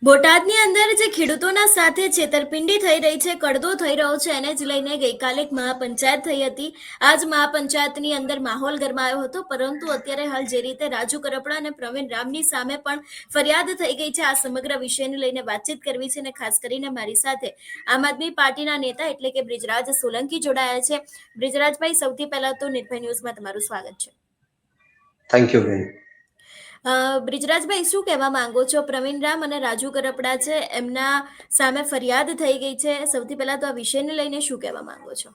બોટાદની અંદર જે ખેડૂતોના સાથે છેતરપિંડી થઈ રહી છે, કડદો થઈ રહ્યો છે, એને જ લઈને ગઈકાલે એક મહાપંચાયત થઈ હતી. આજ મહાપંચાયતની અંદર માહોલ ગરમાયો હતો, પરંતુ અત્યારે હાલ જે રીતે રાજુ કરપડા અને પ્રવીણ રામની સામે પણ ફરિયાદ થઈ ગઈ છે, આ સમગ્ર વિષયને લઈને વાતચીત કરવી છે. અને ખાસ કરીને મારી સાથે આમ આદમી પાર્ટીના નેતા એટલે કે બ્રિજરાજ સોલંકી જોડાયા છે. બ્રિજરાજભાઈ, સૌથી પહેલા તો નિર્ભય ન્યૂઝમાં તમારું સ્વાગત છે. થેન્ક યુ બેન. બ્રિજરાજભાઈ, શું કહેવા માંગો છો? પ્રવીણ રામ અને રાજુ કરપડા છે, એમના સામે ફરિયાદ થઈ ગઈ છે. સૌથી પહેલા તો આ વિષયને લઈને શું કહેવા માંગો છો?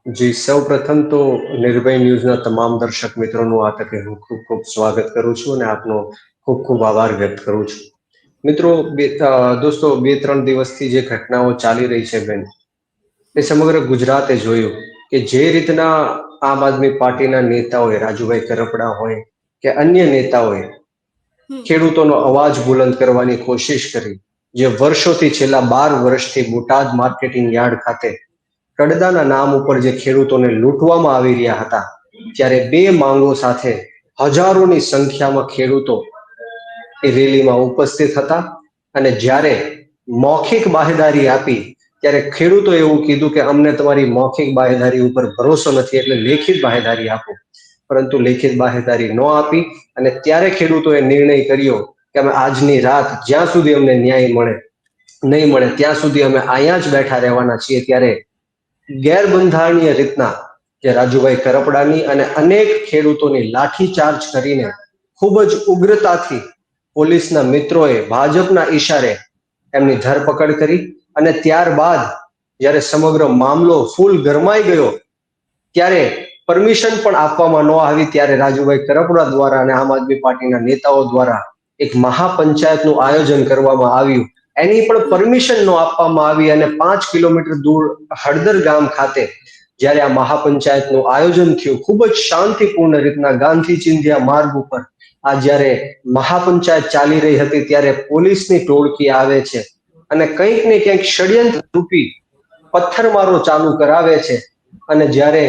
જી, સૌ પ્રથમ તો નિર્ભય ન્યૂઝના તમામ દર્શક મિત્રોનું આ તકે હું ખૂબ ખૂબ સ્વાગત કરું છું અને આપનો ખૂબ ખૂબ આભાર વ્યક્ત કરું છું. મિત્રો, દોસ્તો, 2-3 દિવસથી જે ઘટનાઓ ચાલી રહી છે બેન, એ સમગ્ર ગુજરાતે જોયું કે જે રીતના આમ આદમી પાર્ટીના નેતાઓએ, રાજુભાઈ કરપડા હોય કે અન્ય નેતાઓએ ખેડૂતોનો અવાજ બુલંદ કરવાની કોશિશ કરી, જે વર્ષોથી છેલ્લા 12 વર્ષથી બોટાદ માર્કેટિંગ યાર્ડ ખાતે કડદાના નામ ઉપર જે ખેડૂતોને લૂંટવામાં આવી રહ્યા હતા, ત્યારે બે માંગો સાથે હજારોની સંખ્યામાં ખેડૂતો એ રેલીમાં ઉપસ્થિત હતા. અને જ્યારે મૌખિક બાહેદારી આપી, ત્યારે ખેડૂતોએ એવું કીધું કે અમને તમારી મૌખિક બાહેદારી ઉપર ભરોસો નથી, એટલે લેખિત બાહેદારી આપો. પરંતુ લેખિત બાહેદારી ન આપી અને ત્યારે ખેડૂતોએ નિર્ણય કર્યો કે અમે આજની રાત જ્યાં સુધી અમને ન્યાય નહીં મળે ત્યાં સુધી અમે અહીંયા જ બેઠા રહેવાના છીએ. ત્યારે ગેરબંધારણીય રીતના જે રાજુભાઈ કરપડાની અને અનેક ખેડૂતોની લાઠીચાર્જ કરીને ખૂબ જ ઉગ્રતાથી પોલીસના મિત્રોએ ભાજપના ઈશારે એમની ધરપકડ કરી. અને ત્યારબાદ જ્યારે સમગ્ર મામલો ફૂલ ગરમાઈ ગયો, ત્યારે પરમિશન પણ આપવામાં ન આવી, ત્યારે રાજુભાઈ કરપડા દ્વારા અને આમ આદમી પાર્ટીના નેતાઓ દ્વારા એક મહાપંચાયતનું આયોજન કરવામાં આવ્યું. એની પણ પરમિશન ન આપવામાં આવી અને 5 કિલોમીટર દૂર હળદર ગામ ખાતે જ્યારે આ મહાપંચાયતનું આયોજન થયું, ખૂબ જ શાંતિપૂર્ણ રીતના ગાંધી ચિંધ્યા માર્ગ ઉપર આ જ્યારે મહાપંચાયત ચાલી રહી હતી, ત્યારે પોલીસની ટોળકી આવે છે અને કંઈક ને કંઈક ષડયંત્ર રૂપી પથ્થરમારો ચાલુ કરાવે છે. અને જ્યારે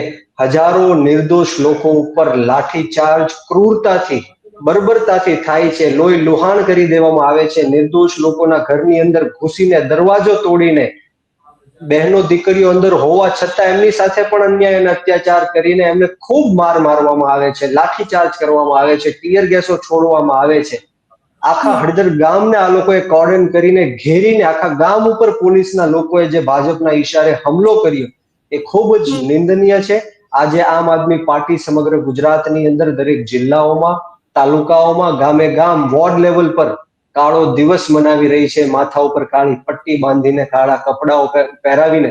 હજારો નિર્દોષ લોકો ઉપર લાઠીચાર્જ ક્રૂરતાથી, બર્બરતાથી થાય છે, લોહી લુહાણ કરી દેવામાં આવે છે, નિર્દોષ લોકોના ઘરની અંદર ઘૂસીને દરવાજો તોડીને બહેનો દીકરીઓ અંદર હોવા છતાં એમની સાથે પણ અન્યાય અને અત્યાચાર કરીને એમને ખૂબ મારવામાં આવે છે, લાઠીચાર્જ કરવામાં આવે છે, ટીયર ગેસો છોડવામાં આવે છે. આખા હળદર ગામને આ લોકોએ કોર્ડન કરીને ઘેરીને આખા ગામ ઉપર પોલીસના લોકોએ જે ભાજપના ઈશારે હુમલો કર્યો, એ ખૂબ જ નિંદનીય છે. આજે આમ આદમી પાર્ટી સમગ્ર ગુજરાતની અંદર દરેક જિલ્લાઓમાં, તાલુકાઓમાં, ગામે ગામ, વોર્ડ લેવલ પર કાળો દિવસ મનાવી રહી છે. માથા ઉપર કાળી પટ્ટી બાંધીને, કાળા કપડાઓ પહેરાવીને,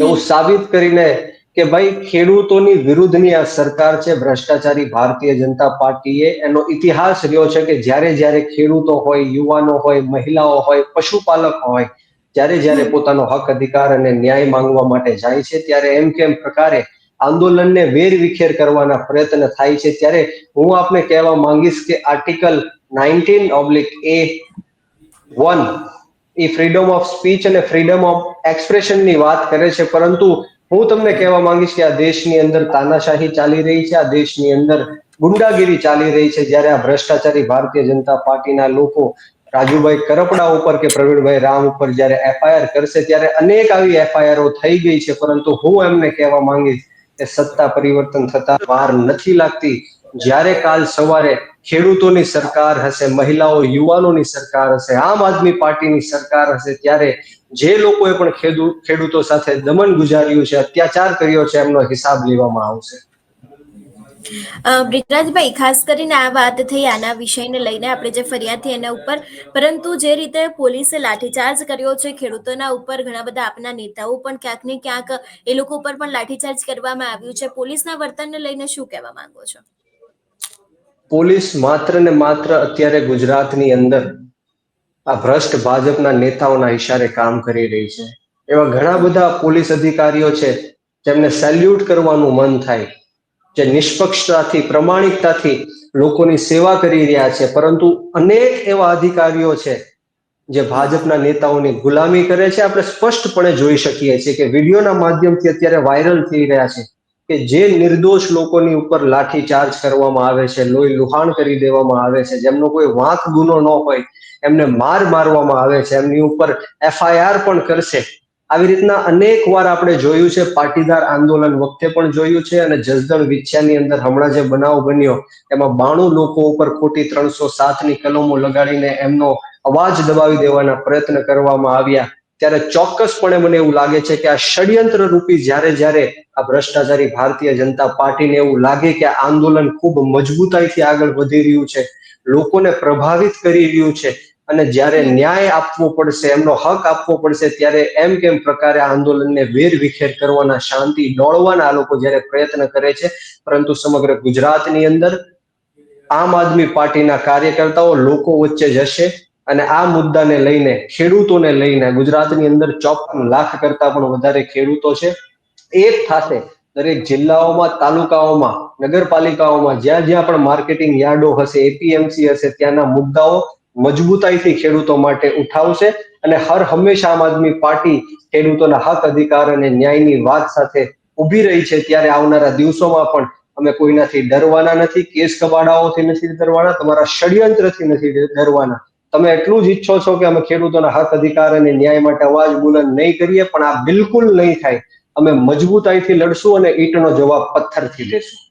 એવું સાબિત કરીને કે ભાઈ ખેડૂતોની વિરુદ્ધની આ સરકાર છે. ભ્રષ્ટાચારી ભારતીય જનતા પાર્ટીએ એનો ઇતિહાસ રહ્યો છે કે જ્યારે જ્યારે ખેડૂતો હોય, યુવાનો હોય, મહિલાઓ હોય, પશુપાલક હોય, જ્યારે જ્યારે પોતાનો હક અધિકાર અને ન્યાય માંગવા માટે જાય છે, ત્યારે એમ કેમ પ્રકારે આંદોલનને વેરવિખેર કરવાના પ્રયત્ન થાય છે. ત્યારે હું આપને કહેવા માંગીશ કે article 19(a)(1) A freedom of speech અને ફ્રીડમ ઓફ એક્સપ્રેશનની વાત કરે છે, પરંતુ હું તમને કહેવા માંગીશ કે આ દેશની અંદર તાનાશાહી ચાલી રહી છે, આ દેશની અંદર ગુંડાગીરી ચાલી રહી છે. જ્યારે આ ભ્રષ્ટાચારી ભારતીય જનતા પાર્ટીના લોકો રાજુભાઈ કરપડા ઉપર કે પ્રવીણભાઈ રામ ઉપર જ્યારે એફઆઈઆર કરશે, ત્યારે અનેક આવી એફઆઈઆરો થઈ ગઈ છે, પરંતુ હું એમને કહેવા માંગીશ કે સત્તા પરિવર્તન થતા વાર નથી લાગતી. જ્યારે કાલ સવારે ખેડૂતોની સરકાર હશે, મહિલાઓ યુવાનોની સરકાર હશે, આમ આદમી પાર્ટીની સરકાર હશે, ત્યારે જે લોકોએ પણ ખેડૂતો સાથે દમન ગુજાર્યું છે, અત્યાચાર કર્યો છે, એમનો હિસાબ લેવામાં આવશે. બ્રિજરાજભાઈ, ખાસ કરીને આ વાત થઈ આના વિષયને લઈને, આપણે જે ફરિયાદ થઈ એના ઉપર, પરંતુ જે રીતે પોલીસે લાઠીચાર્જ કર્યો છે ખેડૂતોના ઉપર, ઘણા બધા આપના નેતાઓ પણ ક્યાંક ને ક્યાંક એ લોકો ઉપર પણ લાઠીચાર્જ કરવામાં આવ્યું છે, પોલીસના વર્તનને લઈને શું કહેવા માંગો છો? પોલીસ માત્ર ને માત્ર અત્યારે ગુજરાતની અંદર આ ભ્રષ્ટ ભાજપના નેતાઓના ઈશારે કામ કરી રહી છે. એવા ઘણા બધા પોલીસ અધિકારીઓ છે જેમને સેલ્યુટ કરવાનું મન થાય, જે નિષ્પક્ષતાથી, પ્રમાણિકતાથી લોકોની સેવા કરી રહ્યા છે, પરંતુ અનેક એવા અધિકારીઓ છે જે ભાજપના નેતાઓની ગુલામી કરે છે. આપણે સ્પષ્ટપણે જોઈ શકીએ છીએ કે વિડીયોના માધ્યમથી અત્યારે વાયરલ થઈ રહ્યા છે કે જે નિર્દોષ લોકોની ઉપર લાઠીચાર્જ કરવામાં આવે છે, લોહી લુહાણ કરી દેવામાં આવે છે, જેમનો કોઈ વાંક ગુનો ન હોય, એમને મારવામાં આવે છે, એમની ઉપર FIR પણ કરશે. આવી રીતના અનેક વાર આપણે જોયું છે, પાટીદાર આંદોલન વખતે પણ જોયું છે, અને જસદણ વિછ્યાની અંદર હમણાં જે બનાવ બન્યો એમાં 92 લોકો ઉપર ખોટી 307ની કલમો લગાડીને એમનો અવાજ દબાવી દેવાના પ્રયત્ન કરવામાં આવ્યા. ત્યારે ચોક્કસપણે મને એવું લાગે છે કે આ ષડયંત્ર રૂપી જ્યારે આ ભ્રષ્ટાચારી ભારતીય જનતા પાર્ટીને એવું લાગે કે આ આંદોલન ખૂબ મજબૂતાઈથી આગળ વધી રહ્યું છે, લોકોને પ્રભાવિત કરી રહ્યું છે, અને જ્યારે ન્યાય આપવો પડશે, એમનો હક આપવો પડશે, ત્યારે એમ કેમ પ્રકારે આ આંદોલનને વેરવિખેર કરવાના, શાંતિ ડોળવાના આ લોકો જ્યારે પ્રયત્ન કરે છે. પરંતુ સમગ્ર ગુજરાતની અંદર આમ આદમી પાર્ટીના કાર્યકર્તાઓ લોકો વચ્ચે જશે અને આ મુદ્દાને લઈને, ખેડૂતોને લઈને, ગુજરાતની અંદર 54 લાખ કરતા પણ વધારે ખેડૂતો છે, એક થશે દરેક જિલ્લાઓમાં, તાલુકાઓમાં, નગરપાલિકાઓમાં, જ્યાં જ્યાં પણ માર્કેટિંગ યાર્ડો હશે, APMC હશે, ત્યાંના મુદ્દાઓ મજબૂતાઈથી ખેડૂતો માટે ઉઠાવશે. અને હર હંમેશા આમ આદમી પાર્ટી ખેડૂતોના હક, અધિકાર અને ન્યાયની વાત સાથે ઊભી રહી છે. ત્યારે આવનારા દિવસોમાં પણ અમે કોઈનાથી ડરવાના નથી, કેસ કબાડાઓથી નથી ડરવાના, તમારા ષડયંત્રથી નથી ડરવાના. તમે એટલું જ ઈચ્છો છો કે અમે ખેડૂતોના હક, અધિકાર અને ન્યાય માટે અવાજ બુલંદ નહીં કરીએ, પણ આ બિલકુલ નહીં થાય. અમે મજબૂતાઈથી લડશું અને ઈંટનો જવાબ પથ્થરથી દેશું.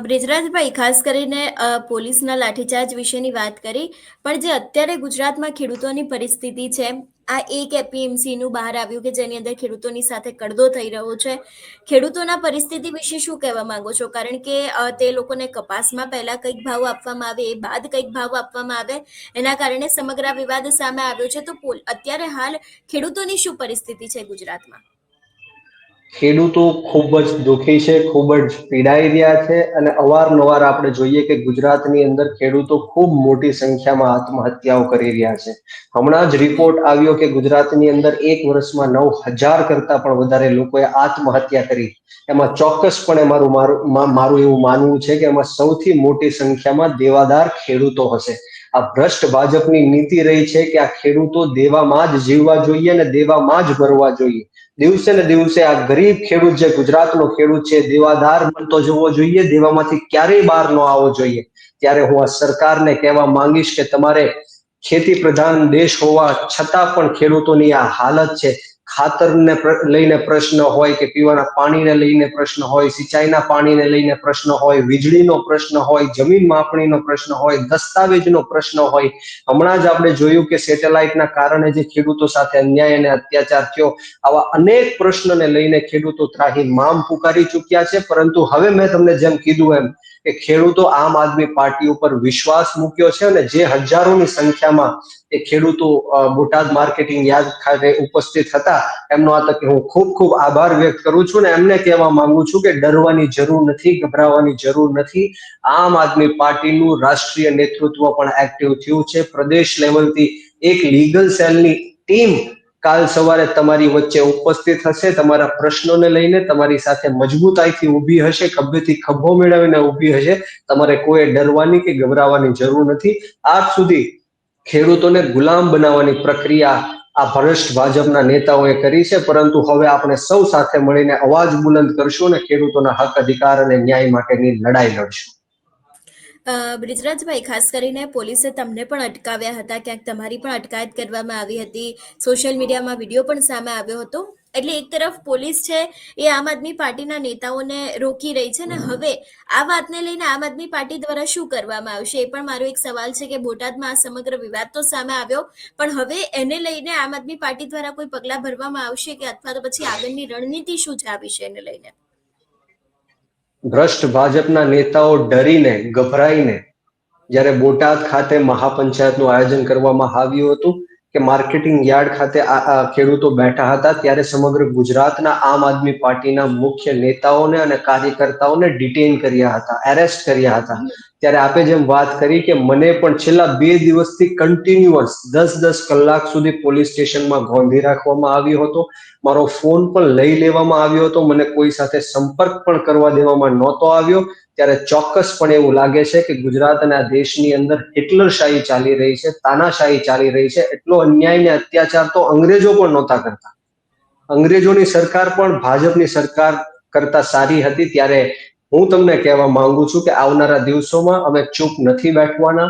બ્રિજરાજભાઈ, ખાસ કરીને પોલીસના લાઠીચાર્જ વિશેની વાત કરી, પણ જે અત્યારે ગુજરાતમાં ખેડૂતોની પરિસ્થિતિ છે, આ એક APMCનું બહાર આવ્યું કે જેની અંદર ખેડૂતોની સાથે કડદો થઈ રહ્યો છે. ખેડૂતોના પરિસ્થિતિ વિશે શું કહેવા માંગો છો? કારણ કે તે લોકોને કપાસમાં પહેલા કંઈક ભાવ આપવામાં આવે, એ બાદ કંઈક ભાવ આપવામાં આવે, એના કારણે સમગ્ર વિવાદ સામે આવ્યો છે. તો અત્યારે હાલ ખેડૂતોની શું પરિસ્થિતિ છે ગુજરાતમાં? ખેડૂતો ખૂબ જ દુઃખી છે, ખૂબ જ પીડાઈ રહ્યા છે, અને અવારનવાર આપણે જોઈએ કે ગુજરાતની અંદર ખેડૂતો ખૂબ મોટી સંખ્યામાં આત્મહત્યાઓ કરી રહ્યા છે. હમણાં જ રિપોર્ટ આવ્યો કે ગુજરાતની અંદર એક વર્ષમાં 9,000 કરતા પણ વધારે લોકોએ આત્મહત્યા કરી. એમાં ચોક્કસપણે મારું એવું માનવું છે કે એમાં સૌથી મોટી સંખ્યામાં દેવાદાર ખેડૂતો હશે. આ ભ્રષ્ટ ભાજપની નીતિ રહી છે કે આ ખેડૂતો દેવામાં જ જીવવા જોઈએ અને દેવામાં જ ભરવા જોઈએ. દિવસે ને દિવસે આ ગરીબ ખેડૂત, જે ગુજરાતનો ખેડૂત છે, દેવાદાર બનતો જવો જોઈએ, દેવામાંથી ક્યારેય બહાર ન આવવો જોઈએ. ત્યારે હું આ સરકારને કહેવા માંગીશ કે તમારે ખેતી પ્રધાન દેશ હોવા છતાં પણ ખેડૂતોની આ હાલત છે. ખાતરને લઈને પ્રશ્ન હોય, કે પીવાના પાણીને લઈને પ્રશ્ન હોય, સિંચાઈના પાણીને લઈને પ્રશ્ન હોય, વીજળીનો પ્રશ્ન હોય, જમીન માપણીનો પ્રશ્ન હોય, દસ્તાવેજનો પ્રશ્ન હોય. હમણાં જ આપણે જોયું કે સેટેલાઇટના કારણે જે ખેડૂતો સાથે અન્યાય અને અત્યાચાર થયો, આવા અનેક પ્રશ્નને લઈને ખેડૂતો ત્રાહિમામ પુકારી ચૂક્યા છે. પરંતુ હવે મેં તમને જેમ કીધું એમ કે ખેડૂતો આમ આદમી પાર્ટી ઉપર વિશ્વાસ મૂક્યો છે, અને જે હજારોની સંખ્યામાં એ ખેડૂતો બોટાદ માર્કેટિંગ યાર્ડ ખાતે ઉપસ્થિત હતા, એમનો આ તકે હું ખૂબ ખૂબ આભાર વ્યક્ત કરું છું, ને એમને કહેવા માંગુ છું કે ડરવાની જરૂર નથી, ગભરાવાની જરૂર નથી. આમ આદમી પાર્ટીનું રાષ્ટ્રીય નેતૃત્વ પણ એક્ટિવ થયું છે. પ્રદેશ લેવલથી એક લીગલ સેલની ટીમ કાલ સવારે તમારી વચ્ચે ઉપસ્થિત હશે, તમારા પ્રશ્નોને લઈને તમારી સાથે મજબૂતાઈથી ઊભી હશે, ખભેથી ખભો મેળવીને ઊભી હશે. તમારે કોઈ ડરવાની કે ગભરાવાની જરૂર નથી. આજ સુધી ખેડૂતોને ગુલામ બનાવવાની પ્રક્રિયા આ ભ્રષ્ટ ભાજપના નેતાઓએ કરી છે, પરંતુ હવે આપણે સૌ સાથે મળીને અવાજ બુલંદ કરશું અને ખેડૂતોના હક, અધિકાર અને ન્યાય માટેની લડાઈ લડશું. બ્રિજરાજભાઈ, ખાસ કરીને પોલીસે તમને પણ અટકાવ્યા હતા, ક્યાંક તમારી પણ અટકાયત કરવામાં આવી હતી, સોશિયલ મીડિયામાં વિડીયો પણ સામે આવ્યો હતો. એટલે એક તરફ પોલીસ છે એ આમ આદમી પાર્ટીના નેતાઓને રોકી રહી છે, ને હવે આ વાતને લઈને આમ આદમી પાર્ટી દ્વારા શું કરવામાં આવશે, એ પણ મારો એક સવાલ છે. કે બોટાદમાં આ સમગ્ર વિવાદ તો સામે આવ્યો, પણ હવે એને લઈને આમ આદમી પાર્ટી દ્વારા કોઈ પગલાં ભરવામાં આવશે કે અથવા તો પછી આગળની રણનીતિ શું છે આ વિષયને લઈને? ભ્રષ્ટ ભાજપના નેતાઓ ડરીને, ગભરાઈને જ્યારે બોટાદ ખાતે મહાપંચાયતનું આયોજન કરવામાં આવ્યું હતું, કે માર્કેટિંગ યાર્ડ ખાતે ખેડૂતો બેઠા હતા, ત્યારે સમગ્ર ગુજરાતના આમ આદમી પાર્ટીના મુખ્ય નેતાઓને અને કાર્યકર્તાઓને ડિટેઇન કર્યા હતા, એરેસ્ટ કર્યા હતા. ત્યારે આપે જેમ વાત કરી કે મને પણ છેલ્લા 2 દિવસથી કન્ટિન્યુઅસ 10-10 કલાક સુધી પોલીસ સ્ટેશનમાં ગોંધી રાખવામાં આવ્યો હતો. મારો ફોન પણ લઈ લેવામાં આવ્યો હતો, મને કોઈ સાથે સંપર્ક પણ કરવા દેવામાં નહોતો આવ્યો. ત્યારે ચોક્કસપણે એવું લાગે છે કે ગુજરાત અને આ દેશની અંદર હિટલરશાહી ચાલી રહી છે, તાનાશાહી ચાલી રહી છે. એટલો અન્યાય ને અત્યાચાર તો અંગ્રેજો પણ નહોતા કરતા. અંગ્રેજોની સરકાર પણ ભાજપની સરકાર કરતા સારી હતી. ત્યારે હું તમને કહેવા માંગુ છું કે આવનારા દિવસોમાં અમે ચૂપ નથી બેઠવાના.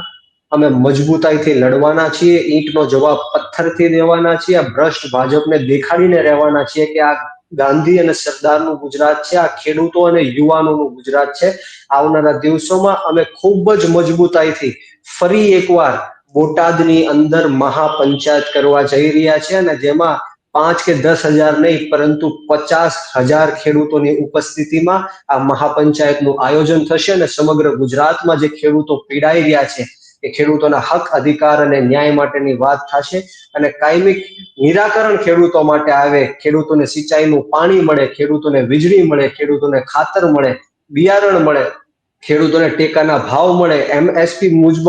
અમે મજબૂતાઈથી લડવાના છીએ, ઈંટનો જવાબ પથ્થરથી દેવાના છીએ. આ ભ્રષ્ટ ભાજપને દેખાડીને રહેવાના છીએ કે આ ગાંધી અને સરદારનું ગુજરાત છે, આ ખેડૂતો અને યુવાનોનું ગુજરાત છે. આવનારા દિવસોમાં અમે ખૂબ જ મજબૂતાઈથી ફરી એકવાર બોટાદની અંદર મહાપંચાયત કરવા જઈ રહ્યા છે, અને જેમાં 5 કે 10,000 નહીં, પરંતુ 50,000 ખેડૂતોની ઉપસ્થિતિમાં આ મહાપંચાયતનું આયોજન થશે અને સમગ્ર ગુજરાતમાં જે ખેડૂતો પીડાઈ રહ્યા છે એ ખેડૂતોના હક, અધિકાર અને ન્યાય માટેની વાત થશે. અને કાયમી નિરાકરણ ખેડૂતો માટે આવે, ખેડૂતોને સિંચાઈનું પાણી મળે, ખેડૂતોને વીજળી મળે, ખેડૂતોને ખાતર મળે, બિયારણ મળે, ખેડૂતોને ટેકાના ભાવ મળે, MSP મુજબ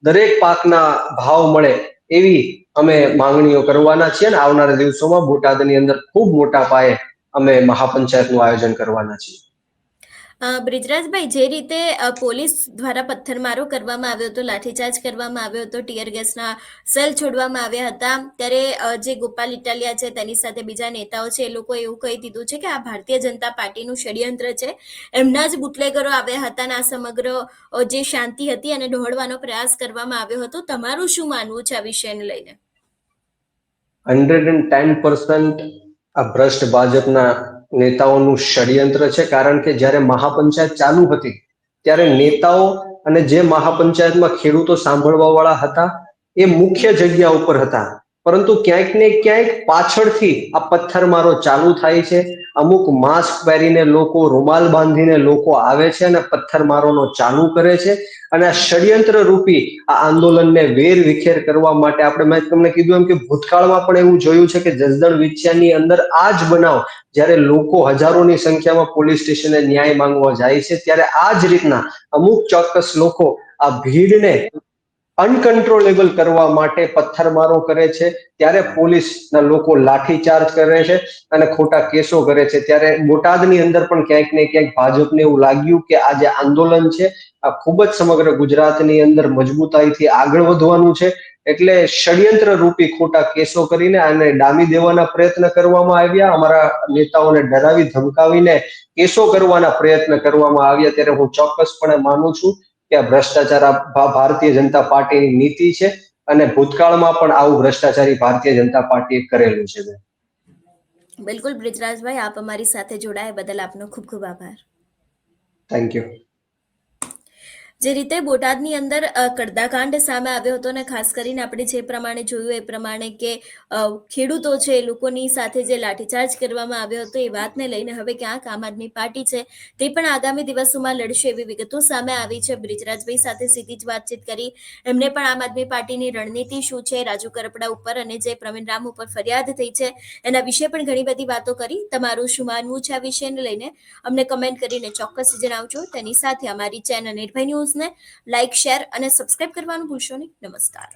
દરેક પાકના ભાવ મળે, એવી અમે માંગણીઓ કરવાના છીએ. અને આવનારા દિવસોમાં બોટાદની અંદર ખૂબ મોટા પાયે અમે મહાપંચાયતનું આયોજન કરવાના છીએ. બ્રિજરાજભાઈ, જે રીતે પોલીસ દ્વારા પથ્થરમારો કરવામાં આવ્યો હતો, લાઠીચાર્જ કરવામાં આવ્યો હતો, ટીયર ગેસના સેલ છોડવામાં આવ્યા હતા, ત્યારે જે ગોપાલ ઇટાલિયા છે તેની સાથે બીજા નેતાઓ છે એ લોકોએ એવું કહી દીધું છે કે આ ભારતીય જનતા પાર્ટીનું ષડયંત્ર છે, એમના જ બુટલેગરો આવ્યા હતા અને આ સમગ્ર જે શાંતિ હતી એને ડહોળવાનો પ્રયાસ કરવામાં આવ્યો હતો. તમારું શું માનવું છે આ વિષયને લઈને? 110% આ ભ્રષ્ટ ભાજપના નેતાઓનું ષડયંત્ર છે. કારણ કે જ્યારે મહાપંચાયત ચાલુ હતી ત્યારે નેતાઓ અને જે મહાપંચાયતમાં ખેડૂતો સાંભળવા વાળા હતા એ મુખ્ય જગ્યા ઉપર હતા, પરંતુ ક્યાંક ને ક્યાંક પાછળથી આ પથ્થરમારો ચાલુ થાય છે. અમુક માસ્ક પહેરીને લોકો, રૂમાલ બાંધીને લોકો આવે છે અને પથ્થરમારોનો ચાલુ કરે છે. અને આ ષડયંત્ર રૂપી આ આંદોલનને વેર વિખેર કરવા માટે મેં તમને કીધું એમ કે ભૂતકાળમાં પણ એવું જોયું છે કે જસદણ વિછિયાની અંદર આ જ બનાવ, જ્યારે લોકો હજારોની સંખ્યામાં પોલીસ સ્ટેશને ન્યાય માંગવા જાય છે, ત્યારે આ જ રીતના અમુક ચોક્કસ લોકો આ ભીડને અનકન્ટ્રોલેબલ કરવા માટે પથ્થરમારો કરે છે. ત્યારે પોલીસના લોકો લાઠીચાર્જ કરે છે અને ખોટા કેસો કરે છે. ત્યારે બોટાદની અંદર પણ ક્યાંક ને ક્યાંક ભાજપને એવું લાગ્યું કે આ જે આંદોલન છે આ ખૂબ જ સમગ્ર ગુજરાતની અંદર મજબૂતાઈથી આગળ વધવાનું છે, એટલે ષડયંત્ર રૂપી ખોટા કેસો કરીને આને ડામી દેવાના પ્રયત્ન કરવામાં આવ્યા. અમારા નેતાઓને ડરાવી ધમકાવીને કેસો કરવાના પ્રયત્ન કરવામાં આવ્યા. ત્યારે હું ચોક્કસપણે માનું છું કે આ ભ્રષ્ટાચાર ભારતીય જનતા પાર્ટીની નીતિ છે, અને ભૂતકાળમાં પણ આવું ભ્રષ્ટાચારી ભારતીય જનતા પાર્ટીએ કરેલું છે. બિલકુલ બ્રિજરાજભાઈ, આપ અમારી સાથે જોડાયા બદલ આપનો ખૂબ ખૂબ આભાર. Thank you. જે રીતે બોટાદની અંદર કડદાકાંડ સામે આવ્યો હતો અને ખાસ કરીને આપણે જે પ્રમાણે જોયું એ પ્રમાણે કે ખેડૂતો છે એ લોકોની સાથે જે લાઠીચાર્જ કરવામાં આવ્યો હતો એ વાતને લઈને હવે ક્યાંક આમ આદમી પાર્ટી છે તે પણ આગામી દિવસોમાં લડશે એવી વિગતો સામે આવી છે. બ્રિજરાજભાઈ સાથે સીધી જ વાતચીત કરી, એમને પણ આમ આદમી પાર્ટીની રણનીતિ શું છે, રાજુ કરપડા ઉપર અને જે પ્રવીણ રામ ઉપર ફરિયાદ થઈ છે એના વિશે પણ ઘણી બધી વાતો કરી. તમારું શું માનવું છે આ વિષયને લઈને અમને કમેન્ટ કરીને ચોક્કસ જણાવજો. તેની સાથે અમારી ચેનલ નિર્ભય ન્યૂઝ ને લાઇક, શેર અને સબસ્ક્રાઇબ કરવાનું ભૂલશો નહીં. નમસ્કાર.